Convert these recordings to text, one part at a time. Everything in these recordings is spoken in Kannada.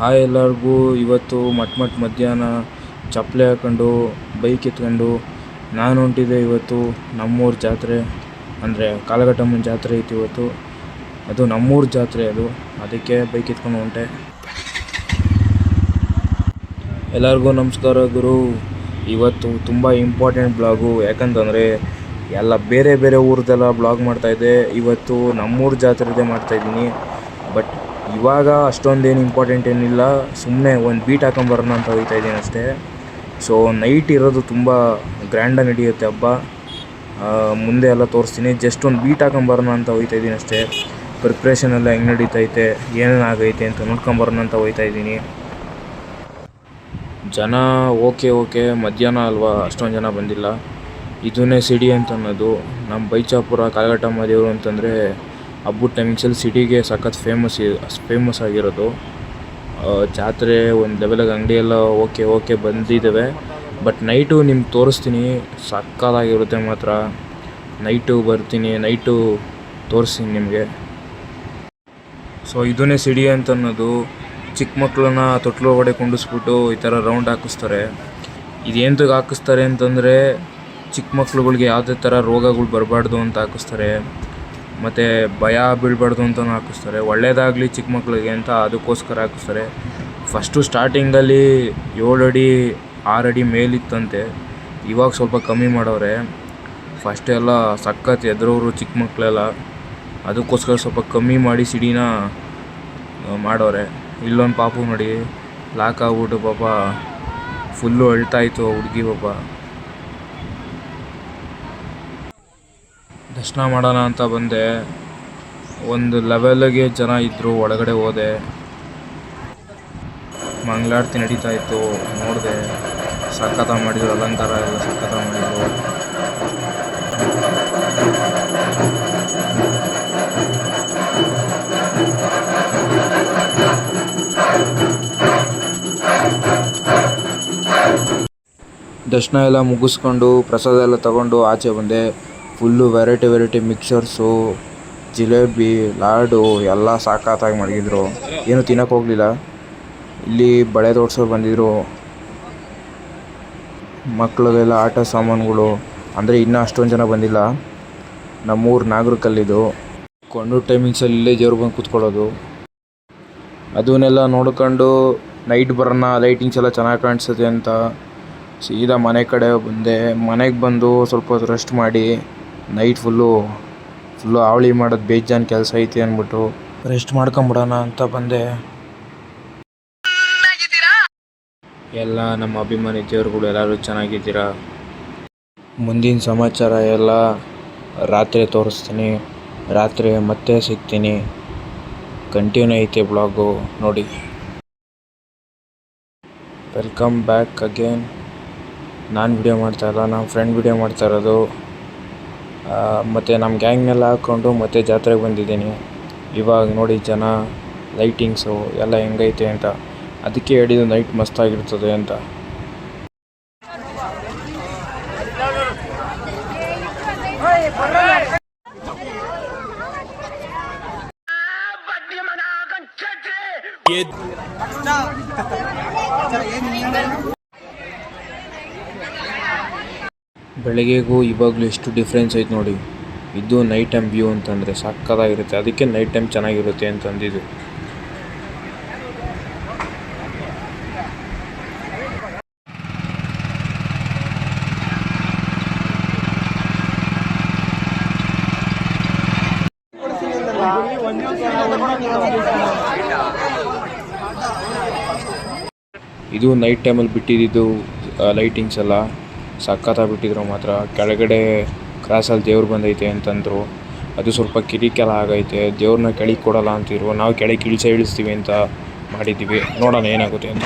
ಹಾಯ್ ಎಲ್ಲರಿಗೂ. ಇವತ್ತು ಮಧ್ಯಾಹ್ನ ಚಪ್ಪಲಿ ಹಾಕೊಂಡು ಬೈಕ್ ಎತ್ಕೊಂಡು ನಾನು ಹೊಂಟಿದ್ದೆ. ಇವತ್ತು ನಮ್ಮೂರ ಜಾತ್ರೆ ಅಂದರೆ ಕಾಲಘಟ್ಟಮ್ಮನ ಜಾತ್ರೆ ಇತ್ತು ಇವತ್ತು. ಅದು ನಮ್ಮೂರ ಜಾತ್ರೆ, ಅದಕ್ಕೆ ಬೈಕ್ ಎತ್ಕೊಂಡು ಹೊಂಟೆ. ಎಲ್ಲರಿಗೂ ನಮಸ್ಕಾರ ಗುರು. ಇವತ್ತು ತುಂಬ ಇಂಪಾರ್ಟೆಂಟ್ ಬ್ಲಾಗು, ಯಾಕಂತಂದರೆ ಎಲ್ಲ ಬೇರೆ ಬೇರೆ ಊರದೆಲ್ಲ ಬ್ಲಾಗ್ ಮಾಡ್ತಾಯಿದ್ದೆ. ಇವತ್ತು ನಮ್ಮೂರ ಜಾತ್ರೆದೇ ಮಾಡ್ತಾಯಿದ್ದೀನಿ. ಬಟ್ ಇವಾಗ ಅಷ್ಟೊಂದೇನು ಇಂಪಾರ್ಟೆಂಟ್ ಏನಿಲ್ಲ, ಸುಮ್ಮನೆ ಒಂದು ಬೀಟ್ ಹಾಕೊಂಬರೋಣ ಅಂತ ಹೋಗ್ತಾಯಿದ್ದೀನಿ ಅಷ್ಟೇ. ಸೊ ನೈಟ್ ಇರೋದು ತುಂಬ ಗ್ರ್ಯಾಂಡಾಗಿ ನಡೆಯುತ್ತೆ ಹಬ್ಬ. ಮುಂದೆ ಎಲ್ಲ ತೋರಿಸ್ತೀನಿ. ಜಸ್ಟ್ ಒಂದು ಬೀಟ್ ಹಾಕೊಂಬರೋಣ ಅಂತ ಹೋಗ್ತಾಯಿದ್ದೀನಿ ಅಷ್ಟೇ. ಪ್ರಿಪ್ರೇಷನ್ ಎಲ್ಲ ಹೆಂಗೆ ನಡೀತೈತೆ, ಏನೇನಾಗೈತೆ ಅಂತ ನೋಡ್ಕೊಂಬರೋಣ ಅಂತ ಹೋಗ್ತಾಯಿದ್ದೀನಿ. ಜನ ಓಕೆ ಮಧ್ಯಾಹ್ನ ಅಲ್ವಾ, ಅಷ್ಟೊಂದು ಜನ ಬಂದಿಲ್ಲ. ಇದನ್ನೇ ಸಿಡಿ ಅಂತ ಅನ್ನೋದು. ನಮ್ಮ ಬೈಚಾಪುರ ಕಾಲಘಟ್ಟಮ್ಮ ದೇವರು ಅಂತಂದರೆ ಹಬ್ಬದ ಟೈಮಿಂಗ್ಸಲ್ಲಿ ಸಿಟಿಗೆ ಸಖತ್ ಫೇಮಸ್ ಆಗಿರೋದು. ಜಾತ್ರೆ ಒಂದು ಲೆವೆಲಾಗಿ ಅಂಗಡಿ ಎಲ್ಲ ಓಕೆ ಬಂದಿದ್ದಾವೆ. ಬಟ್ ನೈಟು ನಿಮ್ಗೆ ತೋರಿಸ್ತೀನಿ, ಸಕ್ಕತ್ತಾಗಿರುತ್ತೆ ಮಾತ್ರ. ನೈಟು ಬರ್ತೀನಿ, ನೈಟು ತೋರಿಸ್ತೀನಿ ನಿಮಗೆ. ಸೊ ಇದನ್ನೇ ಸಿಡಿ ಅಂತ ಅನ್ನೋದು. ಚಿಕ್ಕ ಮಕ್ಕಳನ್ನ ತೊಟ್ಲು ಒಳಗಡೆ ಕುಂಡಿಸ್ಬಿಟ್ಟು ಈ ಥರ ರೌಂಡ್ ಹಾಕಿಸ್ತಾರೆ. ಇದೇಂತಕ್ಕೆ ಹಾಕಿಸ್ತಾರೆ ಅಂತಂದರೆ ಚಿಕ್ಕ ಮಕ್ಳುಗಳಿಗೆ ಯಾವುದೇ ಥರ ರೋಗಗಳು ಬರಬಾರ್ದು ಅಂತ ಹಾಕಿಸ್ತಾರೆ, ಮತ್ತು ಭಯ ಬೀಳಬಾರ್ದು ಅಂತಲೂ ಹಾಕಿಸ್ತಾರೆ. ಒಳ್ಳೆಯದಾಗಲಿ ಚಿಕ್ಕ ಮಕ್ಕಳಿಗೆ ಅಂತ ಅದಕ್ಕೋಸ್ಕರ ಹಾಕಿಸ್ತಾರೆ. ಫಸ್ಟು ಸ್ಟಾರ್ಟಿಂಗಲ್ಲಿ 7 ಅಡಿ 6 ಅಡಿ ಮೇಲಿತ್ತಂತೆ, ಇವಾಗ ಸ್ವಲ್ಪ ಕಮ್ಮಿ ಮಾಡವ್ರೆ. ಫಸ್ಟೆಲ್ಲ ಸಖತ್ ಎದುರವರು ಚಿಕ್ಕ ಮಕ್ಕಳೆಲ್ಲ, ಅದಕ್ಕೋಸ್ಕರ ಸ್ವಲ್ಪ ಕಮ್ಮಿ ಮಾಡಿ ಸಿಡಿನ ಮಾಡವ್ರೆ. ಇಲ್ಲೊಂದು ಪಾಪು ನೋಡಿ ಲಾಕ್ ಆಗ್ಬಿಟ್ಟು ಪಾಪ ಫುಲ್ಲು ಅಳ್ತಾಯಿತ್ತು ಹುಡುಗಿ ಪಾಪ. ದರ್ಶನ ಮಾಡೋಣ ಅಂತ ಬಂದೆ. ಒಂದು ಲೆವೆಲ್ಗೆ ಜನ ಇದ್ದರು, ಒಳಗಡೆ ಹೋದೆ. ಮಂಗಳಾರತಿ ನಡೀತಾ ಇತ್ತು, ನೋಡಿದೆ. ಸಖತ್ತಾಗಿ ಮಾಡಿದ್ರು, ಅಲಂಕಾರ ಎಲ್ಲ ಸಖತ್ತಾಗಿ ಮಾಡಿದ್ರು. ದರ್ಶನ ಎಲ್ಲ ಮುಗಿಸ್ಕೊಂಡು ಪ್ರಸಾದ ಎಲ್ಲ ತಗೊಂಡು ಆಚೆ ಬಂದೆ. ಫುಲ್ಲು ವೆರೈಟಿ ಮಿಕ್ಸರ್ಸು, ಜಿಲೇಬಿ, ಲಾಡು ಎಲ್ಲ ಸಾಕಾತಾಗಿ ಮಡಗಿದ್ರು. ಏನೂ ತಿನ್ನೋಕೆ ಹೋಗಲಿಲ್ಲ. ಇಲ್ಲಿ ಬಳೆ ತೋರ್ಸೋರು ಬಂದಿದ್ದರು. ಮಕ್ಕಳಿಗೆಲ್ಲ ಆಟ ಸಾಮಾನುಗಳು, ಅಂದರೆ ಇನ್ನೂ ಅಷ್ಟೊಂದು ಜನ ಬಂದಿಲ್ಲ. ನಮ್ಮೂರು ನಾಗರಕಲ್ಲಿದು. ಕೊಂಡು ಟೈಮಿಂಗ್ಸಲ್ಲಿ ಇಲ್ಲೇ ದೇವ್ರು ಬಂದು ಕೂತ್ಕೊಳ್ಳೋದು. ಅದನ್ನೆಲ್ಲ ನೋಡ್ಕೊಂಡು ನೈಟ್ ಬರೋಣ, ಲೈಟಿಂಗ್ಸ್ ಎಲ್ಲ ಚೆನ್ನಾಗಿ ಕಾಣಿಸುತ್ತೆ ಅಂತ ಸೀದಾ ಮನೆ ಕಡೆ ಬಂದೆ. ಮನೆಗೆ ಬಂದು ಸ್ವಲ್ಪ ಹೊತ್ತು ರೆಸ್ಟ್ ಮಾಡಿ, ನೈಟ್ ಫುಲ್ಲು ಅವಳಿ ಮಾಡೋದು ಬೇಜಾನ್ ಕೆಲಸ ಐತಿ ಅಂದ್ಬಿಟ್ಟು ರೆಸ್ಟ್ ಮಾಡ್ಕೊಂಬಿಡೋಣ ಅಂತ ಬಂದೆ. ಎಲ್ಲ ನಮ್ಮ ಅಭಿಮಾನಿ ದೇವ್ರುಗಳು ಎಲ್ಲರೂ ಚೆನ್ನಾಗಿದ್ದೀರಾ? ಮುಂದಿನ ಸಮಾಚಾರ ಎಲ್ಲ ರಾತ್ರಿ ತೋರಿಸ್ತೀನಿ. ರಾತ್ರಿ ಮತ್ತೆ ಸಿಗ್ತೀನಿ. ಕಂಟಿನ್ಯೂ ಐತೆ ಬ್ಲಾಗು ನೋಡಿ. Welcome back again. ನಾನು ವಿಡಿಯೋ ಮಾಡ್ತಾಯಿಲ್ಲ, ನಮ್ಮ ಫ್ರೆಂಡ್ ವಿಡಿಯೋ ಮಾಡ್ತಾ ಇರೋದು. ಮತ್ತು ನಮ್ಮ ಗ್ಯಾಂಗ್ನೆಲ್ಲ ಹಾಕ್ಕೊಂಡು ಮತ್ತೆ ಜಾತ್ರೆಗೆ ಬಂದಿದ್ದೀನಿ. ಇವಾಗ ನೋಡಿ ಜನ, ಲೈಟಿಂಗ್ಸು ಎಲ್ಲ ಹೆಂಗೈತೆ ಅಂತ. ಅದಕ್ಕೆ ಹೇಳಿದ್ದು ನೈಟ್ ಮಸ್ತಾಗಿರ್ತದೆ ಅಂತ. ಬೆಳಗ್ಗೆಗೂ ಇವಾಗಲೂ ಎಷ್ಟು ಡಿಫ್ರೆನ್ಸ್ ಐತೆ ನೋಡಿ. ಇದು ನೈಟ್ ಟೈಮ್ ವ್ಯೂ ಅಂತಂದರೆ ಸಕ್ಕತ್ತಾಗಿರುತ್ತೆ. ಅದಕ್ಕೆ ನೈಟ್ ಟೈಮ್ ಚೆನ್ನಾಗಿರುತ್ತೆ ಅಂತ ಅಂದಿದ್ದು. ಇದು ನೈಟ್ ಟೈಮಲ್ಲಿ ಬಿಟ್ಟಿದ್ದು ಲೈಟಿಂಗ್ಸ್ ಎಲ್ಲ ಸಖತ್ತಾಗಿ ಬಿಟ್ಟಿದ್ರು ಮಾತ್ರ. ಕೆಳಗಡೆ ಕ್ರಾಸಲ್ಲಿ ದೇವ್ರು ಬಂದೈತೆ ಅಂತಂದರು. ಅದು ಸ್ವಲ್ಪ ಕಿರಿಕೆಲ್ಲ ಆಗೈತೆ, ದೇವ್ರನ್ನ ಕೆಳಗೆ ಕೊಡಲ್ಲ ಅಂತಿರು. ನಾವು ಕೆಳಗೆ ಇಳಿಸ್ತೀವಿ ಅಂತ ಮಾಡಿದ್ದೀವಿ. ನೋಡೋಣ ಏನಾಗುತ್ತೆ ಅಂತ.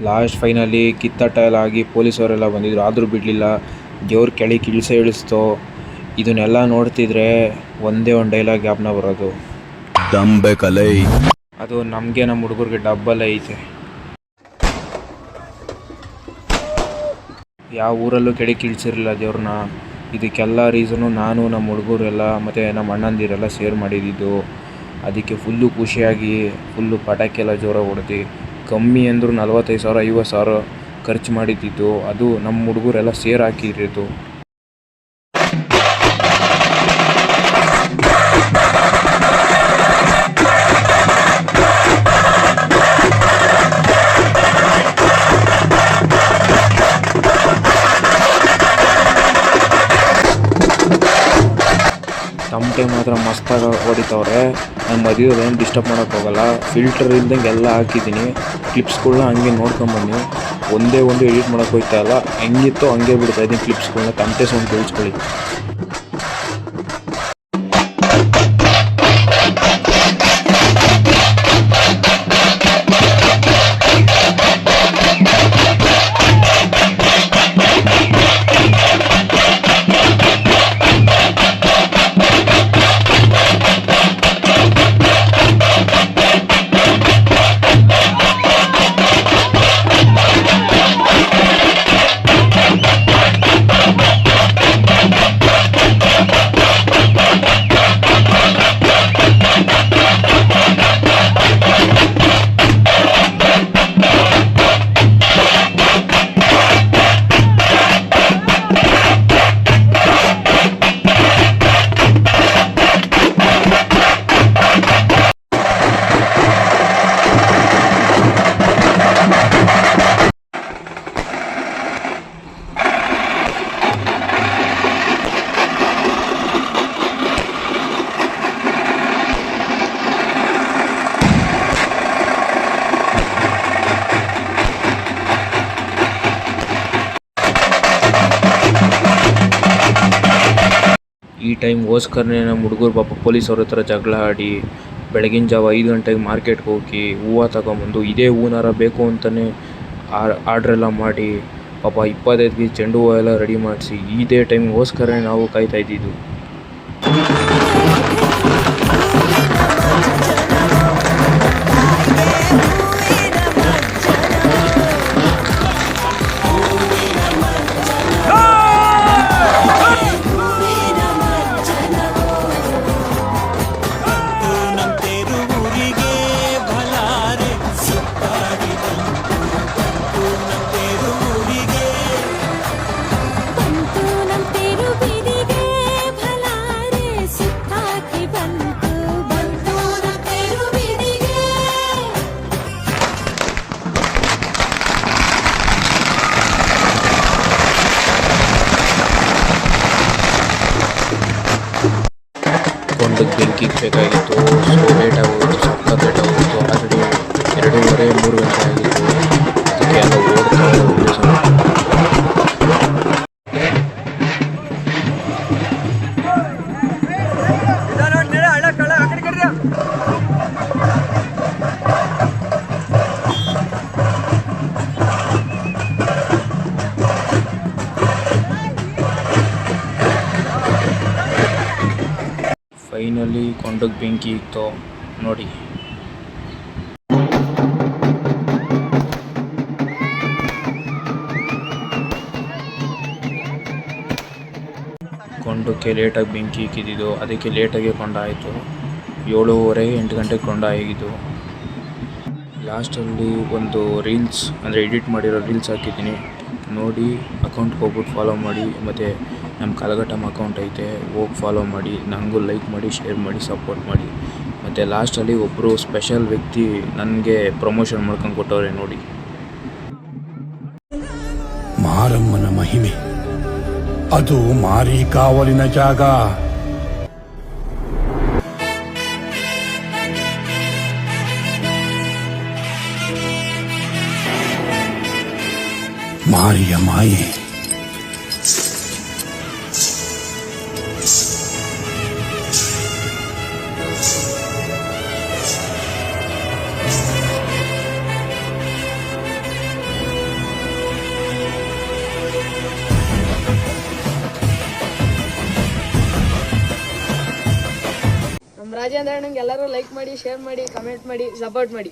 ಲಾಸ್ಟ್ ಫೈನಲಿ ಕಿತ್ತಾಟ ಎಲ್ಲ ಆಗಿ ಪೊಲೀಸವರೆಲ್ಲ ಬಂದಿದ್ರು, ಆದರೂ ಬಿಡಲಿಲ್ಲ. ದೇವ್ರ ಕೆಳಗೆ ಇಳಿಸ್ತೋ. ಇದನ್ನೆಲ್ಲ ನೋಡ್ತಿದ್ರೆ ಒಂದೇ ಒಂದು ಡೈಲಾಗ್ ಜ್ಞಾಪನ ಬರೋದು, ದಂಬೆ ಕಲೈ. ಅದು ನಮಗೆ ನಮ್ಮ ಹುಡುಗರಿಗೆ ಡಬ್ಬಲ್ ಐತೆ. ಯಾವ ಊರಲ್ಲೂ ಕೆಳಗೆ ಇಳಿಸಿರಲಿಲ್ಲ ದೇವ್ರನ್ನ. ಇದಕ್ಕೆಲ್ಲ ರೀಸನು ನಾನು, ನಮ್ಮ ಹುಡುಗರೆಲ್ಲ ಮತ್ತು ನಮ್ಮ ಅಣ್ಣಂದಿರೆಲ್ಲ ಸೇರ್ ಮಾಡಿದ್ದು. ಅದಕ್ಕೆ ಫುಲ್ಲು ಖುಷಿಯಾಗಿ ಫುಲ್ಲು ಪಟಾಕಿ ಎಲ್ಲ ಜೋರಾಗಿ ಹೊಡೆದು ಕಮ್ಮಿ ಅಂದರೂ 45,000 50,000 ಖರ್ಚು ಮಾಡಿದ್ದು. ಅದು ನಮ್ಮ ಹುಡುಗರೆಲ್ಲ ಸೇರ್ ಹಾಕಿರೋದು. ತಮಟೆ ಮಾತ್ರ ಮಸ್ತಾಗಿ ಹೊಡಿತವ್ರೆ. ನಾನು ಮದುವೆಯಲ್ಲಿ ಏನು ಡಿಸ್ಟರ್ಬ್ ಮಾಡೋಕ್ಕೋಗಲ್ಲ. ಫಿಲ್ಟರ್ ಇಲ್ದಂಗೆ ಎಲ್ಲ ಹಾಕಿದ್ದೀನಿ. ಕ್ಲಿಪ್ಸ್ಗಳ್ನ ಹಂಗೆ ನೋಡ್ಕೊಂಬನ್ನಿ. ಒಂದೇ ಒಂದು ಎಡಿಟ್ ಮಾಡೋಕ್ಕೆ ಹೋಗ್ತಾ ಇಲ್ಲ. ಹೆಂಗಿತ್ತೋ ಹಂಗೆ ಬಿಡ್ತಾಯಿದ್ದೀನಿ ಕ್ಲಿಪ್ಸ್ಗಳ್ನ. ತಮಟೆ ಸೌಂಡ್ ಕೇಳಿಸ್ಕೊಳ್ಳಿ. ಈ ಟೈಮ್ಗೋಸ್ಕರನೇ ನಮ್ಮ ಹುಡುಗರು ಪಾಪ ಪೊಲೀಸವ್ರ ಹತ್ರ ಜಗಳ ಆಡಿ ಬೆಳಗಿನ ಜಾವ 5 ಗಂಟೆಗೆ ಮಾರ್ಕೆಟ್ಗೆ ಹೋಗಿ ಹೂವು ತಗೊಂಬಂದು ಇದೇ ಹೂನಾರ ಬೇಕು ಅಂತಲೇ ಆರ್ಡ್ರೆಲ್ಲ ಮಾಡಿ ಪಾಪ 25 ಕೆ ಜಿ ಚೆಂಡು ಹೂವು ಎಲ್ಲ ರೆಡಿ ಮಾಡಿಸಿ ಇದೇ ಟೈಮ್ಗೋಸ್ಕರನೇ ನಾವು ಕಾಯ್ತಾ ಇದ್ದಿದ್ದು. ಕೊಂಡಕ್ಕೆ ಬೆಂಕಿಗೆ ಬೇಕಾಗಿತ್ತು. ಸೊ ಲೇಟ್ ಆಗೋಗಿತ್ತು, ಸಖತ್ ಲೇಟ್ ಆಗೋಗಿತ್ತು. ಆಲ್ರೆಡಿ 2:30-3 ಗಂಟೆ ಆಗಿತ್ತು. ಅದಕ್ಕೆ ಎಲ್ಲ ಓಡ್ತಾ ಫೈನಲಿ ಕೊಂಡಕ್ಕೆ ಬೆಂಕಿ ಇತ್ತು ನೋಡಿ. ಕೊಂಡಕ್ಕೆ ಲೇಟಾಗಿ ಬೆಂಕಿ ಇಕ್ಕಿದ್ದು, ಅದಕ್ಕೆ ಲೇಟಾಗಿ ಕೊಂಡ ಆಯಿತು. 7:30-8 ಗಂಟೆಗೆ ಕೊಂಡ ಆಗಿದ್ದು. ಲಾಸ್ಟಲ್ಲಿ ಒಂದು ರೀಲ್ಸ್ ಅಂದರೆ ಎಡಿಟ್ ಮಾಡಿರೋ ರೀಲ್ಸ್ ಹಾಕಿದ್ದೀನಿ ನೋಡಿ. ಅಕೌಂಟ್ಗೆ ಹೋಗ್ಬಿಟ್ಟು ಫಾಲೋ ಮಾಡಿ. ಮತ್ತು ನಮ್ಮ ಕಲಘಟಮ್ ಅಕೌಂಟ್ ಐತೆ, ಹೋಗಿ ಫಾಲೋ ಮಾಡಿ. ನನಗೂ ಲೈಕ್ ಮಾಡಿ, ಶೇರ್ ಮಾಡಿ, ಸಪೋರ್ಟ್ ಮಾಡಿ. ಮತ್ತು ಲಾಸ್ಟಲ್ಲಿ ಒಬ್ಬರು ಸ್ಪೆಷಲ್ ವ್ಯಕ್ತಿ ನನಗೆ ಪ್ರಮೋಷನ್ ಮಾಡ್ಕೊಂಡು ಕೊಟ್ಟವ್ರೆ ನೋಡಿ. ಮಾರಮ್ಮನ ಮಹಿಮೆ ಅದು ಮಾರಿ ಕಾವಲಿನ ಜಾಗ. ಮಾರಿಯ ಮಾಯೆ ರಾಜೇಂದ್ರ ಅಣ್ಣಂಗೆ ಎಲ್ಲರೂ ಲೈಕ್ ಮಾಡಿ, ಶೇರ್ ಮಾಡಿ, ಕಮೆಂಟ್ ಮಾಡಿ, ಸಪೋರ್ಟ್ ಮಾಡಿ.